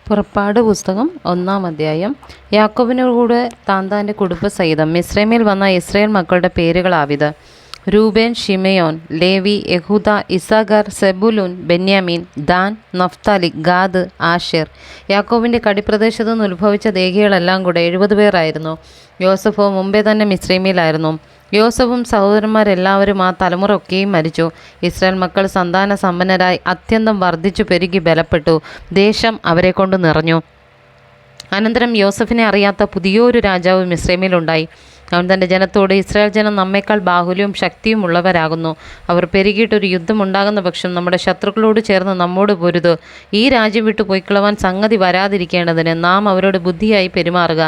പുറപ്പാട് പുസ്തകം 1-ാം അധ്യായം. യാക്കോബിനോടുകൂടെ താന്താൻ്റെ കുടുംബസഹിതം മിസ്രൈമിൽ വന്ന ഇസ്രായേൽ മക്കളുടെ പേരുകളാവിത്: രൂബേൻ, ഷിമെയോൻ, ലേവി, യഹൂദ, ഇസ്സാഖാർ, സെബുലൂൻ, ബെന്യാമീൻ, ദാൻ, നഫ്താലി, ഗാദ്, ആശേർ. യാക്കോബിൻ്റെ കടിപ്രദേശത്തു നിന്ന് ഉത്ഭവിച്ച ദേഹികളെല്ലാം കൂടെ 70 പേരായിരുന്നു. യോസഫോ മുമ്പേ തന്നെ മിസ്രൈമിലായിരുന്നു. യോസഫും സഹോദരന്മാരെല്ലാവരും ആ തലമുറ ഒക്കെയും മരിച്ചു. ഇസ്രായേൽ മക്കൾ സന്താന സമ്പന്നരായി അത്യന്തം വർദ്ധിച്ചു പെരുകി ബലപ്പെട്ടു. ദേശം അവരെ കൊണ്ട് നിറഞ്ഞു. അനന്തരം യോസഫിനെ അറിയാത്ത പുതിയൊരു രാജാവ് മിസ്രൈമിലുണ്ടായി. അവൻ തൻ്റെ ജനത്തോട്, ഇസ്രായേൽ ജനം നമ്മേക്കാൾ ബാഹുല്യവും ശക്തിയും ഉള്ളവരാകുന്നു. അവർ പെരുകിയിട്ടൊരു യുദ്ധമുണ്ടാകുന്ന പക്ഷം നമ്മുടെ ശത്രുക്കളോട് ചേർന്ന് നമ്മോട് പൊരുത്. ഈ രാജ്യം വിട്ടു പൊയ്ക്കളവാൻ സംഗതി വരാതിരിക്കേണ്ടതിന് നാം അവരോട് ബുദ്ധിയായി പെരുമാറുക.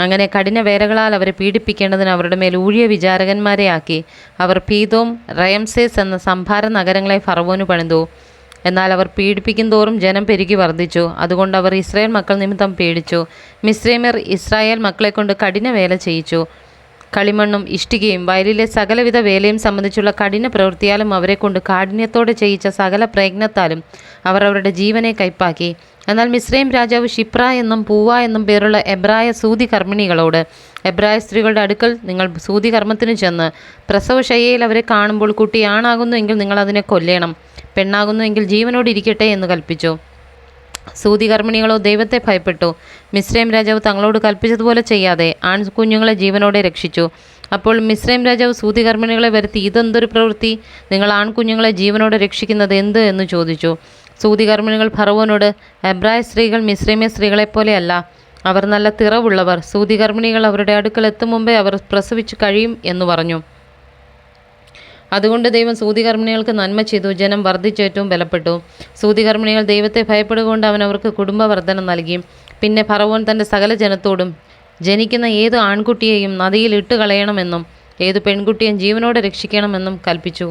അങ്ങനെ കഠിന വേലകളാൽ അവരെ പീഡിപ്പിക്കേണ്ടതിന് അവരുടെ മേൽ ഊഴിയ വിചാരകന്മാരെ ആക്കി. അവർ പീതോം, റയംസേസ് എന്ന സംഭാര നഗരങ്ങളെ ഫറവോന് പണിതു. എന്നാൽ അവർ പീഡിപ്പിക്കും തോറും ജനം പെരുകി വർദ്ധിച്ചു. അതുകൊണ്ട് അവർ ഇസ്രായേൽ മക്കൾ നിമിത്തം പേടിച്ചു. മിസ്രൈമ്യർ ഇസ്രായേൽ മക്കളെ കൊണ്ട് കഠിന വേല ചെയ്യിച്ചു. കളിമണ്ണും ഇഷ്ടികയും വയലിലെ സകലവിധ വേലയും സംബന്ധിച്ചുള്ള കഠിന പ്രവൃത്തിയാലും അവരെ കൊണ്ട് കാഠിന്യത്തോടെ ചെയ്യിച്ച സകല പ്രയത്നത്താലും അവർ അവരുടെ ജീവനെ കൈപ്പാക്കി. എന്നാൽ മിസ്രൈം രാജാവ് ഷിപ്ര എന്നും പൂവ എന്നും പേരുള്ള എബ്രായ സൂതി കർമ്മിണികളോട്, എബ്രായ സ്ത്രീകളുടെ അടുക്കൽ നിങ്ങൾ സൂതി കർമ്മത്തിന് ചെന്ന് പ്രസവശയ്യയിൽ അവരെ കാണുമ്പോൾ കുട്ടി ആണാകുന്നു എങ്കിൽ നിങ്ങൾ അതിനെ കൊല്ലേണം, പെണ്ണാകുന്നു എങ്കിൽ ജീവനോടിരിക്കട്ടെ എന്ന് കൽപ്പിച്ചു. സൂതി കർമ്മിണികളോ ദൈവത്തെ ഭയപ്പെട്ടു. മിസ്രൈം രാജാവ് തങ്ങളോട് കൽപ്പിച്ചതുപോലെ ചെയ്യാതെ ആൺകുഞ്ഞുങ്ങളെ ജീവനോടെ രക്ഷിച്ചു. അപ്പോൾ മിസ്രൈം രാജാവ് സൂതി കർമ്മിണികളെ വരുത്തി, ഇതെന്തൊരു പ്രവൃത്തി? നിങ്ങൾ ആൺകുഞ്ഞുങ്ങളെ ജീവനോടെ രക്ഷിക്കുന്നത് എന്ത് എന്ന് ചോദിച്ചു. സൂതി കർമ്മിണികൾ ഫറവോനോട്, എബ്രായ സ്ത്രീകൾ മിസ്രൈമ്യ സ്ത്രീകളെപ്പോലെയല്ല, അവർ നല്ല തിറവുള്ളവർ. സൂതി കർമ്മിണികൾ അവരുടെ അടുക്കൽ എത്തും മുമ്പേ അവർ പ്രസവിച്ചു കഴിയും എന്ന് പറഞ്ഞു. അതുകൊണ്ട് ദൈവം സൂതി കർമ്മിണികൾക്ക് നന്മ ചെയ്തു. ജനം വർദ്ധിച്ചേറ്റവും ബലപ്പെട്ടു. സൂതി കർമ്മിണികൾ ദൈവത്തെ ഭയപ്പെടുകൊണ്ട് അവൻ അവർക്ക് കുടുംബവർദ്ധനം നൽകി. പിന്നെ ഫറവോൻ തൻ്റെ സകല ജനത്തോടും, ജനിക്കുന്ന ഏത് ആൺകുട്ടിയെയും നദിയിൽ ഇട്ട് കളയണമെന്നും ഏത് പെൺകുട്ടിയെയും ജീവനോടെ രക്ഷിക്കണമെന്നും കൽപ്പിച്ചു.